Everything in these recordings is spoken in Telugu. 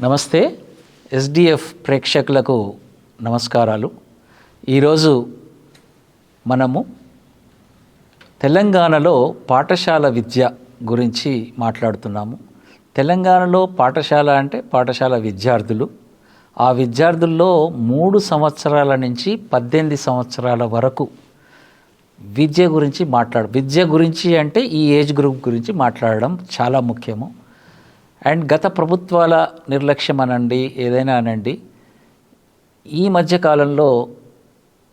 నమస్తే. ఎస్డిఎఫ్ ప్రేక్షకులకు నమస్కారాలు. ఈరోజు మనము తెలంగాణలో పాఠశాల విద్య గురించి మాట్లాడుతున్నాము. తెలంగాణలో పాఠశాల అంటే పాఠశాల విద్యార్థులు. ఆ విద్యార్థుల్లో 3 సంవత్సరాల నుంచి 18 సంవత్సరాల వరకు విద్య గురించి అంటే ఈ ఏజ్ గ్రూప్ గురించి మాట్లాడడం చాలా ముఖ్యము. అండ్ గత ప్రభుత్వాల నిర్లక్ష్యం అనండి, ఏదైనా అనండి, ఈ మధ్యకాలంలో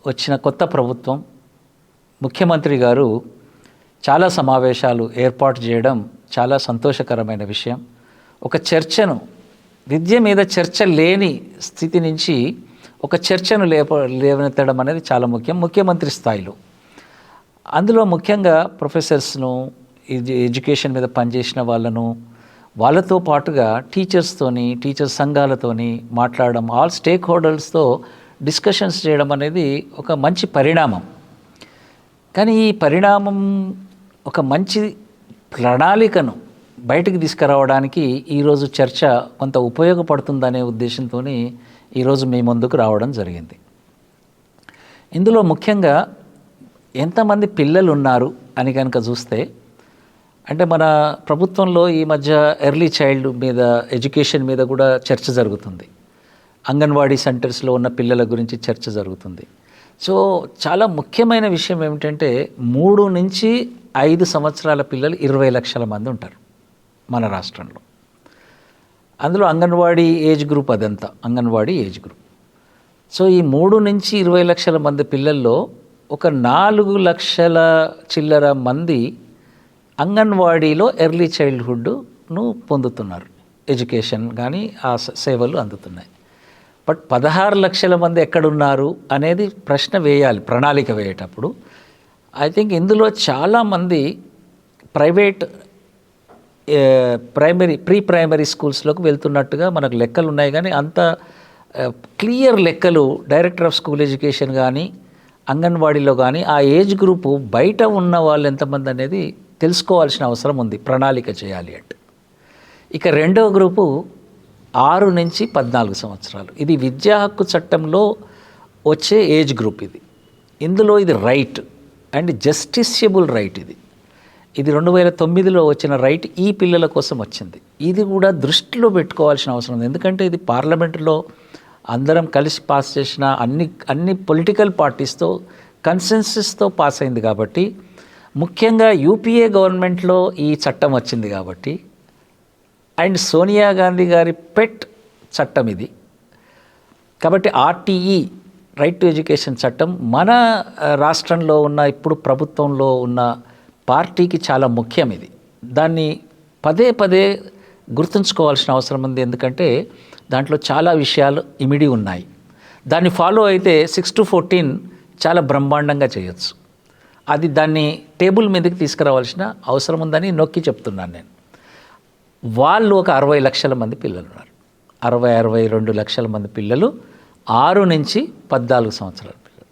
వచ్చిన కొత్త ప్రభుత్వం, ముఖ్యమంత్రి గారు చాలా సమావేశాలు ఏర్పాటు చేయడం చాలా సంతోషకరమైన విషయం. ఒక చర్చను, విద్య మీద చర్చ లేని స్థితి నుంచి ఒక చర్చను లేవనెత్తడం అనేది చాలా ముఖ్యం, ముఖ్యమంత్రి స్థాయిలో. అందులో ముఖ్యంగా ప్రొఫెసర్స్ను, ఎడ్యుకేషన్ మీద పనిచేసిన వాళ్ళతో పాటుగా టీచర్ సంఘాలతోని మాట్లాడడం, ఆల్ స్టేక్ హోల్డర్స్తో డిస్కషన్స్ చేయడం అనేది ఒక మంచి పరిణామం. కానీ ఈ పరిణామం ఒక మంచి ప్రణాళికను బయటికి తీసుకురావడానికి ఈరోజు చర్చ కొంత ఉపయోగపడుతుందనే ఉద్దేశంతో ఈరోజు మీ ముందుకు రావడం జరిగింది. ఇందులో ముఖ్యంగా ఎంతమంది పిల్లలు ఉన్నారు అని కనుక చూస్తే, అంటే మన ప్రభుత్వంలో ఈ మధ్య ఎర్లీ చైల్డ్ మీద, ఎడ్యుకేషన్ మీద కూడా చర్చ జరుగుతుంది. అంగన్వాడీ సెంటర్స్లో ఉన్న పిల్లల గురించి చర్చ జరుగుతుంది. సో చాలా ముఖ్యమైన విషయం ఏమిటంటే 3 నుంచి 5 సంవత్సరాల పిల్లలు 20 లక్షల మంది ఉంటారు మన రాష్ట్రంలో. అందులో అంగన్వాడీ ఏజ్ గ్రూప్, అదంతా అంగన్వాడీ ఏజ్ గ్రూప్. సో ఈ 3 నుంచి 20 లక్షల మంది పిల్లల్లో ఒక 4 లక్షల చిల్లర మంది అంగన్వాడీలో ఎర్లీ చైల్డ్హుడ్ను పొందుతున్నారు, ఎడ్యుకేషన్ కానీ ఆ సేవలు అందుతున్నాయి. బట్ 16 లక్షల మంది ఎక్కడున్నారు అనేది ప్రశ్న వేయాలి ప్రణాళిక వేయేటప్పుడు. ఐ థింక్ ఇందులో చాలామంది ప్రైవేట్ ప్రీ ప్రైమరీ స్కూల్స్లోకి వెళ్తున్నట్టుగా మనకు లెక్కలు ఉన్నాయి. కానీ అంత క్లియర్ లెక్కలు డైరెక్టర్ ఆఫ్ స్కూల్ ఎడ్యుకేషన్ కానీ అంగన్వాడీలో కానీ ఆ ఏజ్ గ్రూపు బయట ఉన్న వాళ్ళు ఎంతమంది అనేది తెలుసుకోవాల్సిన అవసరం ఉంది ప్రణాళిక చేయాలి అంటే. ఇక రెండవ గ్రూపు 6 నుంచి 14 సంవత్సరాలు. ఇది విద్యా హక్కు చట్టంలో వచ్చే ఏజ్ గ్రూప్. ఇందులో ఇది రైట్ అండ్ జస్టిసియబుల్ రైట్. ఇది 2009లో వచ్చిన రైట్ ఈ పిల్లల కోసం వచ్చింది. ఇది కూడా దృష్టిలో పెట్టుకోవాల్సిన అవసరం ఉంది. ఎందుకంటే ఇది పార్లమెంటులో అందరం కలిసి పాస్ చేసిన అన్ని పొలిటికల్ పార్టీస్తో కన్సెన్సస్తో పాస్ అయింది కాబట్టి, ముఖ్యంగా యూపీఏ గవర్నమెంట్లో ఈ చట్టం వచ్చింది కాబట్టి, అండ్ సోనియా గాంధీ గారి పెట్ చట్టం ఇది కాబట్టి, ఆర్టీఈ రైట్ టు ఎడ్యుకేషన్ చట్టం మన రాష్ట్రంలో ఉన్న, ఇప్పుడు ప్రభుత్వంలో ఉన్న పార్టీకి చాలా ముఖ్యం. దాన్ని పదే పదే గుర్తుంచుకోవాల్సిన అవసరం ఉంది. ఎందుకంటే దాంట్లో చాలా విషయాలు ఇమిడి ఉన్నాయి. దాన్ని ఫాలో అయితే 6 to 14 చాలా బ్రహ్మాండంగా చేయొచ్చు. దాన్ని టేబుల్ మీదకి తీసుకురావాల్సిన అవసరం ఉందని నొక్కి చెప్తున్నాను నేను. వాళ్ళు ఒక 60 లక్షల మంది పిల్లలు ఉన్నారు. 62 లక్షల మంది పిల్లలు 6 నుంచి 14 సంవత్సరాల పిల్లలు.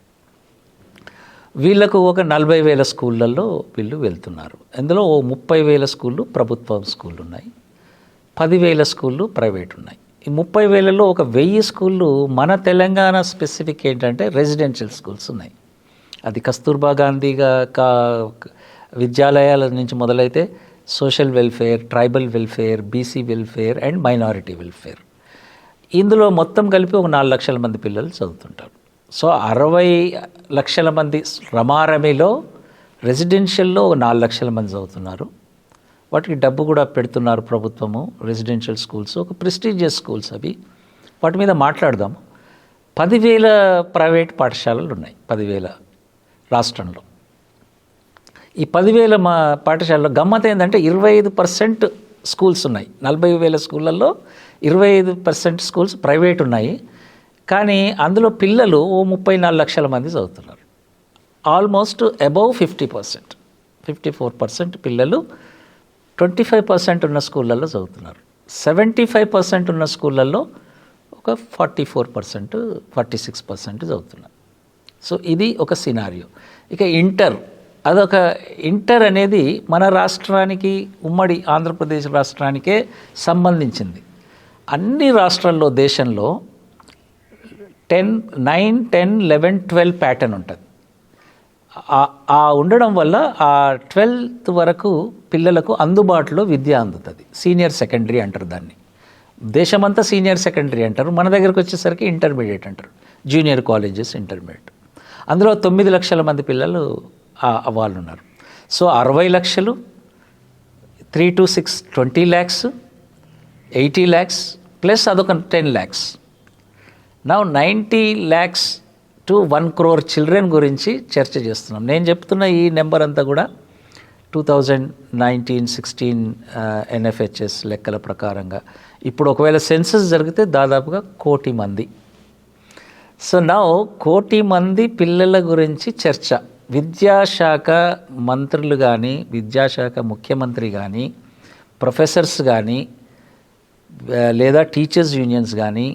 వీళ్ళకు ఒక 40,000 స్కూళ్ళల్లో వీళ్ళు వెళ్తున్నారు. అందులో 30,000 స్కూళ్ళు ప్రభుత్వ స్కూళ్ళు ఉన్నాయి, 10,000 స్కూళ్ళు ప్రైవేట్ ఉన్నాయి. ఈ 30,000లో ఒక 1000 స్కూళ్ళు మన తెలంగాణ స్పెసిఫిక్ ఏంటంటే రెసిడెన్షియల్ స్కూల్స్ ఉన్నాయి. అది కస్తూర్బా గాంధీ విద్యాలయాల నుంచి మొదలైతే social welfare, tribal welfare, BC welfare and minority welfare. ఇందులో మొత్తం కలిపి ఒక 4 లక్షల మంది పిల్లలు చదువుతుంటారు. సో 60 లక్షల మంది రమారమిలో రెసిడెన్షియల్లో ఒక 4 లక్షల మంది చదువుతున్నారు. వాటికి డబ్బు కూడా పెడుతున్నారు ప్రభుత్వము. రెసిడెన్షియల్ స్కూల్స్ ఒక ప్రెస్టీజియస్ స్కూల్స్ అవి. వాటి మీద మాట్లాడదాము. 10,000 ప్రైవేట్ పాఠశాలలు ఉన్నాయి 10,000 రాష్ట్రంలో. ఈ 10,000 పాఠశాలలో గమ్మత్ ఏంటంటే 25% స్కూల్స్ ఉన్నాయి. 40,000 స్కూళ్ళల్లో 25% స్కూల్స్ ప్రైవేట్ ఉన్నాయి. కానీ అందులో పిల్లలు 34 లక్షల మంది చదువుతున్నారు. ఆల్మోస్ట్ అబౌవ్ 50%, 54% పిల్లలు 25% ఉన్న స్కూళ్ళల్లో చదువుతున్నారు. 75% ఉన్న స్కూళ్ళల్లో ఒక 44%, 46% చదువుతున్నారు. సో ఇది ఒక సినారియో. ఇక ఇంటర్ అనేది మన రాష్ట్రానికి, ఉమ్మడి ఆంధ్రప్రదేశ్ రాష్ట్రానికే సంబంధించింది. అన్ని రాష్ట్రాల్లో దేశంలో 9, 10, 11, 12 ప్యాటర్న్ ఉంటుంది. ఆ ఉండడం వల్ల ఆ 12th వరకు పిల్లలకు అందుబాటులో విద్య అందుతుంది. సీనియర్ సెకండరీ అంటారు దాన్ని. దేశమంతా సీనియర్ సెకండరీ అంటారు, మన దగ్గరకు వచ్చేసరికి ఇంటర్మీడియట్ అంటారు. Junior colleges, intermediate. అందులో 9 లక్షల మంది పిల్లలు వాళ్ళు ఉన్నారు. సో 60 లక్షలు, 3 to 6, 20 lakhs, 80 lakhs ప్లస్ అదొక 10 lakhs. Now 90 lakhs to 1 crore children గురించి చర్చ చేస్తున్నాం. నేను చెప్తున్న ఈ నెంబర్ అంతా కూడా 2019-16 NFHS లెక్కల ప్రకారంగా ఇప్పుడు ఒకవేళ సెన్సస్ జరిగితే దాదాపుగా 1 కోటి మంది. సో నౌ 1 కోటి మంది పిల్లల గురించి చర్చ. విద్యాశాఖ మంత్రులు కానీ, విద్యాశాఖ ముఖ్యమంత్రి కానీ, ప్రొఫెసర్స్ కానీ, లేదా టీచర్స్ యూనియన్స్ కానీ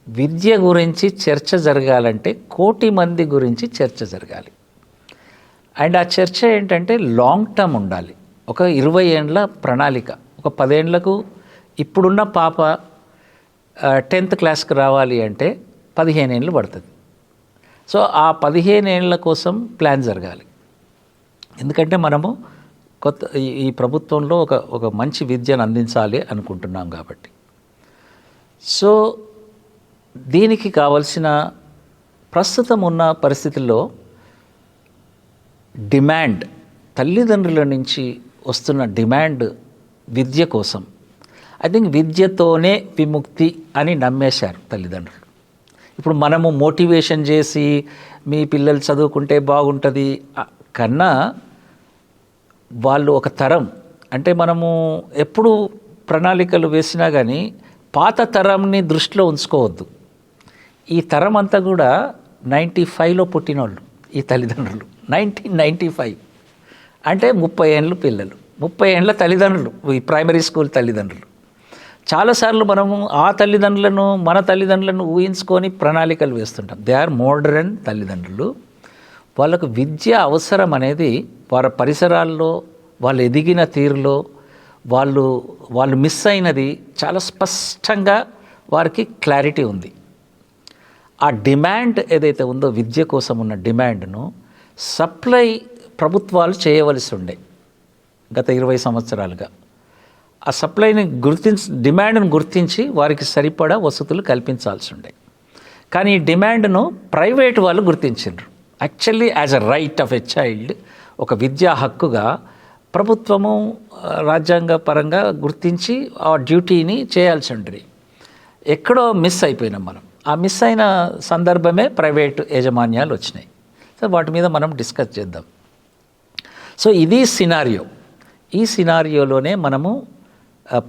విద్య గురించి చర్చ జరగాలంటే 1 కోటి మంది గురించి చర్చ జరగాలి. అండ్ ఆ చర్చ ఏంటంటే లాంగ్ టర్మ్ ఉండాలి. ఒక 20 ఏండ్ల ప్రణాళిక. ఒక 10 ఏండ్లకు ఇప్పుడున్న పాప 10th క్లాస్కి రావాలి అంటే 15 ఏండ్లు పడుతుంది. సో ఆ 15 ఏండ్ల కోసం ప్లాన్ జరగాలి. ఎందుకంటే మనము ఈ ప్రభుత్వంలో ఒక మంచి విద్యను అందించాలి అనుకుంటున్నాం కాబట్టి. సో దీనికి కావలసిన ప్రస్తుతం ఉన్న పరిస్థితుల్లో డిమాండ్, తల్లిదండ్రుల నుంచి వస్తున్న డిమాండ్ విద్య కోసం. ఐ థింక్ విద్యతోనే విముక్తి అని నమ్మేశారు తల్లిదండ్రులు. ఇప్పుడు మనము మోటివేషన్ చేసి మీ పిల్లలు చదువుకుంటే బాగుంటుంది కన్నా వాళ్ళు ఒక తరం, అంటే మనము ఎప్పుడు ప్రణాళికలు వేసినా కానీ పాత తరంని దృష్టిలో ఉంచుకోవద్దు. ఈ తరం అంతా కూడా 95లో పుట్టిన వాళ్ళు ఈ తల్లిదండ్రులు. 1995 అంటే 30 ఏండ్లు పిల్లలు, 30 ఏండ్ల తల్లిదండ్రులు, ఈ ప్రైమరీ స్కూల్ తల్లిదండ్రులు. చాలాసార్లు మనము ఆ తల్లిదండ్రులను, మన తల్లిదండ్రులను ఊహించుకొని ప్రణాళికలు వేస్తుంటాం. దే ఆర్ మోడర్న్ తల్లిదండ్రులు. వాళ్ళకు విద్య అవసరం అనేది వారి పరిసరాల్లో, వాళ్ళు ఎదిగిన తీరులో, వాళ్ళు మిస్ అయినది చాలా స్పష్టంగా వారికి క్లారిటీ ఉంది. ఆ డిమాండ్ ఏదైతే ఉందో విద్య కోసం ఉన్న డిమాండ్ను సప్లై ప్రభుత్వాలు చేయవలసి ఉండే గత 20 సంవత్సరాలుగా. ఆ సప్లైని డిమాండ్ను గుర్తించి వారికి సరిపడా వసతులు కల్పించాల్సి ఉండే. కానీ ఈ డిమాండ్ను ప్రైవేట్ వాళ్ళు గుర్తించారు. Actually as a right of a child, ఒక విద్యా హక్కుగా ప్రభుత్వము రాజ్యాంగ పరంగా గుర్తించి ఆ డ్యూటీని చేయాల్సి ఉంటుంది. ఎక్కడో మిస్ అయిపోయినాం మనం. ఆ మిస్ అయిన సందర్భమే ప్రైవేటు యాజమాన్యాలు వచ్చినాయి. సో వాటి మీద మనం డిస్కస్ చేద్దాం. సో ఇది సినారియో. ఈ సినారియోలోనే మనము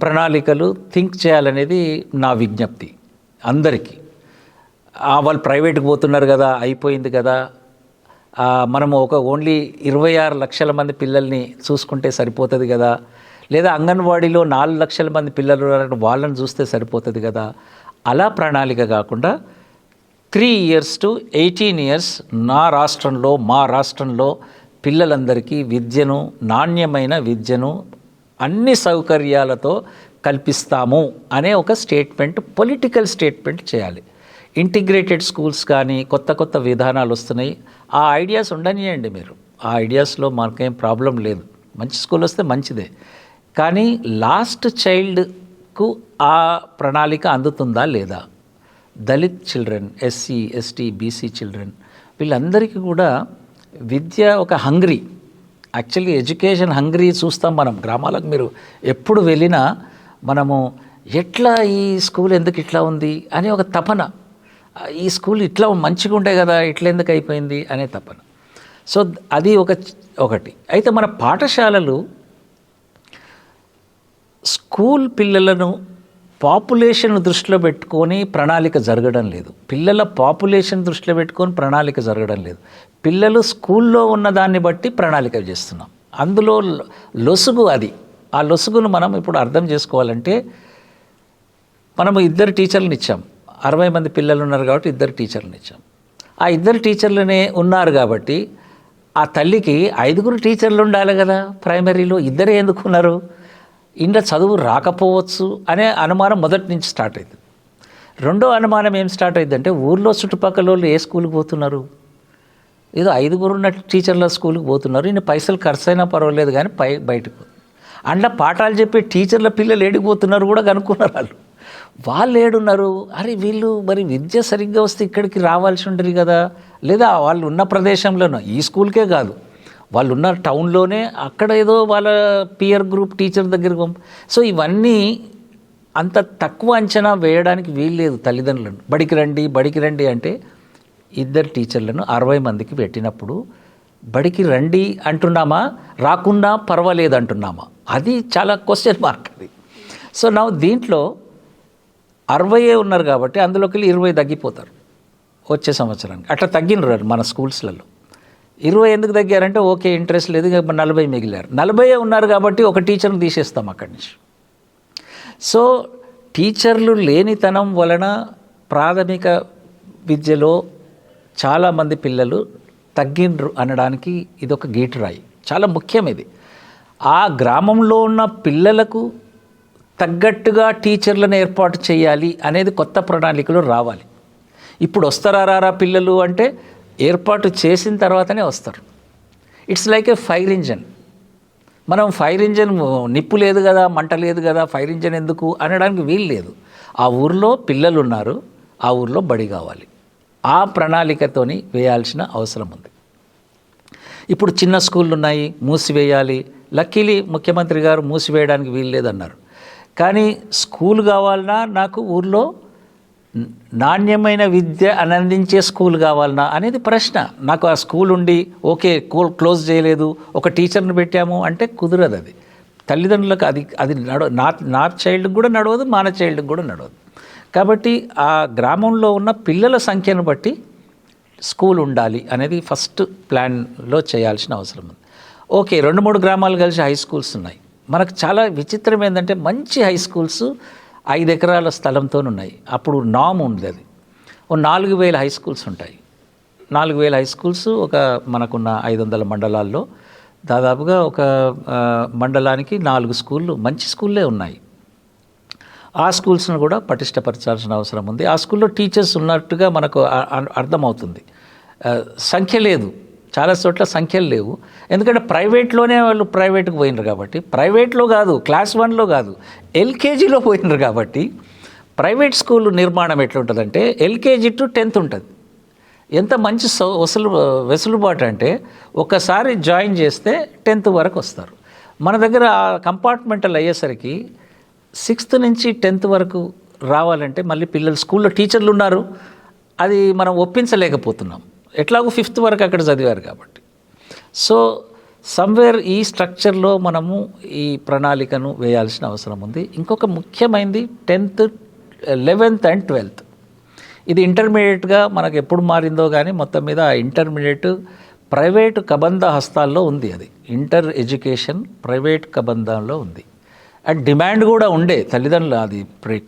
ప్రణాళికలు థింక్ చేయాలనేది నా విజ్ఞప్తి అందరికీ. వాళ్ళు ప్రైవేట్కి పోతున్నారు కదా, అయిపోయింది కదా, మనము ఓన్లీ 26 లక్షల మంది పిల్లల్ని చూసుకుంటే సరిపోతుంది కదా, లేదా అంగన్వాడీలో 4 లక్షల మంది పిల్లలు వాళ్ళని చూస్తే సరిపోతుంది కదా, అలా ప్రణాళిక కాకుండా 3 years to 18 years మా రాష్ట్రంలో పిల్లలందరికీ విద్యను, నాణ్యమైన విద్యను అన్ని సౌకర్యాలతో కల్పిస్తాము అనే ఒక స్టేట్మెంట్, పొలిటికల్ స్టేట్మెంట్ చేయాలి. ఇంటిగ్రేటెడ్ స్కూల్స్ కానీ కొత్త విధానాలు వస్తున్నాయి. ఆ ఐడియాస్ ఉండనియండి మీరు. ఆ ఐడియాస్లో మనకేం ప్రాబ్లం లేదు. మంచి స్కూల్ వస్తే మంచిదే. కానీ లాస్ట్ చైల్డ్కు ఆ ప్రణాళిక అందుతుందా లేదా? Dalit children, SC, ST, BC children, వీళ్ళందరికీ కూడా విద్య ఒక హంగ్రీ, యాక్చువల్లీ ఎడ్యుకేషన్ హంగ్రీ చూస్తాం మనం. గ్రామాలకు మీరు ఎప్పుడు వెళ్ళినా మనము ఎట్లా ఈ స్కూల్ ఎందుకు ఇట్లా ఉంది అనే ఒక తపన, ఈ స్కూల్ ఇట్లా మంచిగా ఉండే కదా, ఇట్లా ఎందుకు అయిపోయింది అనే తపన. సో అది ఒకటి. అయితే మన పాఠశాలలు స్కూల్ పిల్లలను పాపులేషన్ దృష్టిలో పెట్టుకొని ప్రణాళిక జరగడం లేదు. పిల్లల పాపులేషన్ దృష్టిలో పెట్టుకొని ప్రణాళిక జరగడం లేదు. పిల్లలు స్కూల్లో ఉన్న దాన్ని బట్టి ప్రణాళిక చేస్తున్నాం. అందులో లొసుగు అది. ఆ లొసుగును మనం ఇప్పుడు అర్థం చేసుకోవాలంటే మనము 2 టీచర్లను ఇచ్చాం. 60 మంది పిల్లలు ఉన్నారు కాబట్టి 2 టీచర్లను ఇచ్చాం. ఆ 2 టీచర్లనే ఉన్నారు కాబట్టి ఆ తల్లికి 5 టీచర్లు ఉండాలి కదా. ప్రైమరీలో 2 ఎందుకు ఉన్నారు? ఇంట్లో చదువు రాకపోవచ్చు అనే అనుమానం మొదటి నుంచి స్టార్ట్ అవుతుంది. రెండో అనుమానం ఏం స్టార్ట్ అవుతుందంటే ఊర్లో చుట్టుపక్కల వాళ్ళు ఏ స్కూల్కి పోతున్నారు, ఏదో 5 ఉన్న టీచర్ల స్కూల్కి పోతున్నారు, ఇన్ని పైసలు ఖర్చు అయినా పర్వాలేదు కానీ బయటకు అందులో పాఠాలు చెప్పే టీచర్ల పిల్లలు ఏడిపోతున్నారు కూడా కనుక్కున్నారు. వాళ్ళు ఏడున్నారు, అరే వీళ్ళు మరి విద్య సరిగ్గా వస్తే ఇక్కడికి రావాల్సి ఉంటుంది కదా, లేదా వాళ్ళు ఉన్న ప్రదేశంలోనూ ఈ స్కూల్కే కాదు వాళ్ళు ఉన్న టౌన్లోనే అక్కడ ఏదో వాళ్ళ పియర్ గ్రూప్ టీచర్ దగ్గరికి సో ఇవన్నీ అంత తక్కువ అంచనా వేయడానికి వీల్లేదు తల్లిదండ్రులను. బడికి రండి అంటే 2 టీచర్లను 60 మందికి పెట్టినప్పుడు బడికి రండి అంటున్నామా, రాకున్నా పర్వాలేదు అంటున్నామా, అది చాలా క్వశ్చన్ మార్క్ అది. సో నా దీంట్లో 60 ఉన్నారు కాబట్టి అందులోకి 20 తగ్గిపోతారు వచ్చే సంవత్సరానికి. అట్లా తగ్గినరు మన స్కూల్స్లలో. 20 ఎందుకు తగ్గారంటే ఓకే ఇంట్రెస్ట్ లేదు, 40 మిగిలారు. 40 ఉన్నారు కాబట్టి ఒక టీచర్ని తీసేస్తాం అక్కడి నుంచి. సో టీచర్లు లేనితనం వలన ప్రాథమిక విద్యలో చాలామంది పిల్లలు తగ్గిండ్రు అనడానికి ఇదొక గీటురాయి, చాలా ముఖ్యం ఇది. ఆ గ్రామంలో ఉన్న పిల్లలకు తగ్గట్టుగా టీచర్లను ఏర్పాటు చేయాలి అనేది కొత్త ప్రణాళికలు రావాలి. ఇప్పుడు వస్తారా పిల్లలు అంటే ఏర్పాటు చేసిన తర్వాతనే వస్తారు. It's like A fire engine. మనం ఫైర్ ఇంజన్ నిప్పు లేదు కదా, మంట లేదు కదా, ఫైర్ ఇంజన్ ఎందుకు అనడానికి వీలు లేదు. ఆ ఊర్లో పిల్లలు ఉన్నారు, ఆ ఊర్లో బడి కావాలి, ఆ ప్రణాళికతోని వేయాల్సిన అవసరం ఉంది. ఇప్పుడు చిన్న స్కూళ్ళు ఉన్నాయి, మూసివేయాలి. లక్కీలీ ముఖ్యమంత్రి గారు మూసివేయడానికి వీలు లేదన్నారు. కానీ స్కూల్ కావాలన్నా, నాకు ఊర్లో నాణ్యమైన విద్య అందించే స్కూల్ కావాలన్నా అనేది ప్రశ్న. నాకు ఆ స్కూల్ ఉండి ఓకే క్లోజ్ చేయలేదు, ఒక టీచర్ని పెట్టాము అంటే కుదరదు. అది తల్లిదండ్రులకు అది నా చైల్డ్కి కూడా నడవదు, మన చైల్డ్కి కూడా నడవదు. కాబట్టి ఆ గ్రామంలో ఉన్న పిల్లల సంఖ్యను బట్టి స్కూల్ ఉండాలి అనేది ఫస్ట్ ప్లాన్లో చేయాల్సిన అవసరం ఉంది. ఓకే 2-3 గ్రామాలు కలిసి హై స్కూల్స్ ఉన్నాయి. మనకు చాలా విచిత్రం ఏంటంటే మంచి హై స్కూల్స్ 5 ఎకరాల స్థలంతో ఉన్నాయి. అప్పుడు నామ్ ఉంది, అది 4,000 హై స్కూల్స్ ఉంటాయి. 4,000 హై స్కూల్స్ ఒక మనకున్న 500 మండలాల్లో దాదాపుగా ఒక మండలానికి 4 స్కూళ్ళు మంచి స్కూళ్ళే ఉన్నాయి. ఆ స్కూల్స్ను కూడా పటిష్టపరచాల్సిన అవసరం ఉంది. ఆ స్కూల్లో టీచర్స్ ఉన్నట్టుగా మనకు అర్థమవుతుంది. సంఖ్య లేదు, చాలా చోట్ల సంఖ్యలు లేవు. ఎందుకంటే ప్రైవేట్లోనే వాళ్ళు ప్రైవేట్కి పోయినారు కాబట్టి, ప్రైవేట్లో కాదు క్లాస్ 1లో కాదు ఎల్కేజీలో పోయినారు కాబట్టి, ప్రైవేట్ స్కూల్ నిర్మాణం ఎట్లుంటుందంటే LKG to 10th ఉంటుంది. ఎంత మంచి వెసులుబాటు అంటే ఒక్కసారి జాయిన్ చేస్తే 10th వరకు వస్తారు. మన దగ్గర కంపార్ట్మెంటల్ అయ్యేసరికి 6th నుంచి 10th వరకు రావాలంటే మళ్ళీ పిల్లలు స్కూల్లో టీచర్లు ఉన్నారు, అది మనం ఒప్పించలేకపోతున్నాం. ఎట్లాగో 5th వరకు అక్కడ చదివారు కాబట్టి. సో సమ్వేర్ ఈ స్ట్రక్చర్లో మనము ఈ ప్రణాళికను వేయాల్సిన అవసరం ఉంది. ఇంకొక ముఖ్యమైనది 10th, 11th and 12th. ఇది ఇంటర్మీడియట్గా మనకు ఎప్పుడు మారిందో కానీ మొత్తం మీద ఇంటర్మీడియట్ ప్రైవేటు కబంధ హస్తాల్లో ఉంది. అది ఇంటర్ ఎడ్యుకేషన్ ప్రైవేట్ కబంధంలో ఉంది. అండ్ డిమాండ్ కూడా ఉండే తల్లిదండ్రులు, అది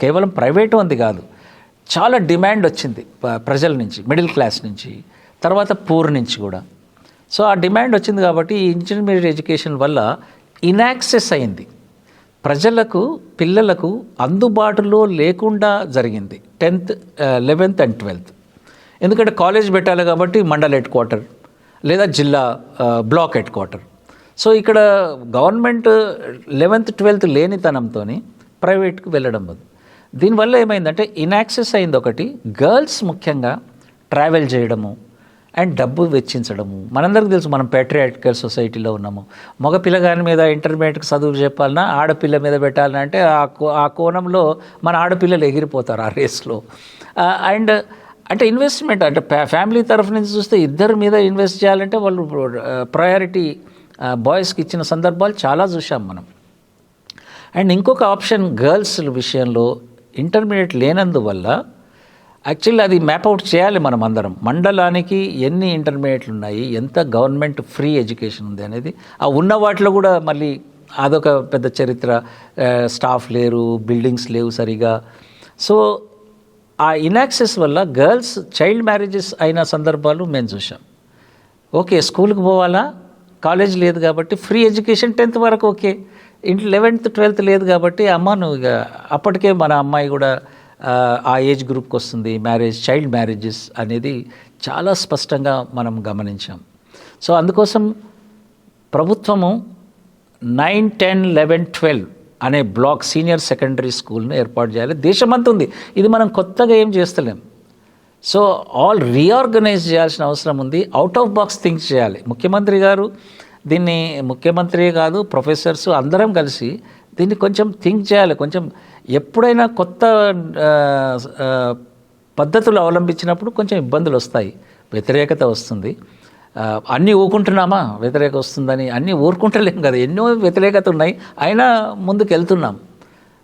కేవలం ప్రైవేటు అంది కాదు, చాలా డిమాండ్ వచ్చింది ప్రజల నుంచి, మిడిల్ క్లాస్ నుంచి, తర్వాత పూర్ నుంచి కూడా. సో ఆ డిమాండ్ వచ్చింది కాబట్టి ఈ ఇంటర్మీడియట్ ఎడ్యుకేషన్ వల్ల ఇన్యాక్సెస్ అయింది, ప్రజలకు పిల్లలకు అందుబాటులో లేకుండా జరిగింది 10th, 11th and 12th. ఎందుకంటే కాలేజ్ పెట్టాలి కాబట్టి మండల్ హెడ్ క్వార్టర్ లేదా జిల్లా బ్లాక్ హెడ్ క్వార్టర్. సో ఇక్కడ గవర్నమెంట్ 11th, 12th లేనితనంతో ప్రైవేట్కి వెళ్ళడం వద్దు. దీనివల్ల ఏమైందంటే ఇన్యాక్సెస్ అయింది. ఒకటి, గర్ల్స్ ముఖ్యంగా ట్రావెల్ చేయడము అండ్ డబ్బు వెచ్చించడము. మనందరికీ తెలుసు, మనం పేట్రియాటికల్ సొసైటీలో ఉన్నాము. మగ పిల్లగాని మీద ఇంటర్మీడియట్కి చదువు చెప్పాలన్నా, ఆడపిల్ల మీద పెట్టాలన్నా అంటే ఆ కోణంలో మన ఆడపిల్లలు ఎగిరిపోతారు ఆ రేస్లో. అండ్ అంటే ఇన్వెస్ట్మెంట్ అంటే ఫ్యామిలీ తరఫు నుంచి చూస్తే ఇద్దరి మీద ఇన్వెస్ట్ చేయాలంటే వాళ్ళు ప్రయారిటీ బాయ్స్కి ఇచ్చిన సందర్భాలు చాలా చూసాం మనం. అండ్ ఇంకొక ఆప్షన్ గర్ల్స్ విషయంలో ఇంటర్మీడియట్ లేనందువల్ల యాక్చువల్లీ అది మ్యాప్అవుట్ చేయాలి మనం అందరం. మండలానికి ఎన్ని ఇంటర్మీడియట్లు ఉన్నాయి, ఎంత గవర్నమెంట్ ఫ్రీ ఎడ్యుకేషన్ ఉంది అనేది. ఆ ఉన్న వాటిలో కూడా మళ్ళీ అదొక పెద్ద చరిత్ర. స్టాఫ్ లేరు, బిల్డింగ్స్ లేవు సరిగా. సో ఆ ఇన్యాక్సెస్ వల్ల గర్ల్స్ చైల్డ్ మ్యారేజెస్ అయిన సందర్భాలు మేము చూసాం. ఓకే స్కూల్కి పోవాలా, కాలేజ్ లేదు కాబట్టి ఫ్రీ ఎడ్యుకేషన్ 10th వరకు ఓకే, ఇంట్లో 11th 12th లేదు కాబట్టి అమ్మ నువ్వు ఇక అప్పటికే మన అమ్మాయి కూడా ఆ ఏజ్ గ్రూప్కి వస్తుంది, చైల్డ్ మ్యారేజెస్ అనేది చాలా స్పష్టంగా మనం గమనించాం. సో అందుకోసం ప్రభుత్వము 9, 10, 11, 12 అనే బ్లాక్ సీనియర్ సెకండరీ స్కూల్ను ఏర్పాటు చేయాలి. దేశమంతా ఉంది, ఇది మనం కొత్తగా ఏం చేస్తలేం. సో ఆల్ రీఆర్గనైజ్ చేయాల్సిన అవసరం ఉంది, అవుట్ ఆఫ్ బాక్స్ థింక్ చేయాలి. ముఖ్యమంత్రి గారు దీన్ని, ముఖ్యమంత్రి కాదు ప్రొఫెసర్స్ అందరం కలిసి దీన్ని కొంచెం థింక్ చేయాలి. కొంచెం ఎప్పుడైనా కొత్త పద్ధతులు అవలంబించినప్పుడు కొంచెం ఇబ్బందులు వస్తాయి, వ్యతిరేకత వస్తుంది. అన్నీ ఊరుకుంటున్నామా వ్యతిరేకత వస్తుందని? అన్నీ ఊరుకుంటలేం కదా, ఎన్నో వ్యతిరేకత ఉన్నాయి, అయినా ముందుకు వెళ్తున్నాం.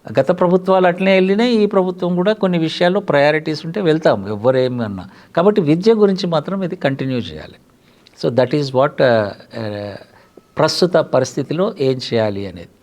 గత ప్రభుత్వాలు అట్లనే వెళ్ళినాయి, ఈ ప్రభుత్వం కూడా కొన్ని విషయాల్లో ప్రయారిటీస్ ఉంటే వెళ్తాం ఎవరేమన్నా. కాబట్టి విద్య గురించి మాత్రం ఇది కంటిన్యూ చేయాలి. సో దట్ ఈజ్ వాట్ ప్రస్తుత పరిస్థితిలో ఏం చేయాలి అనేది.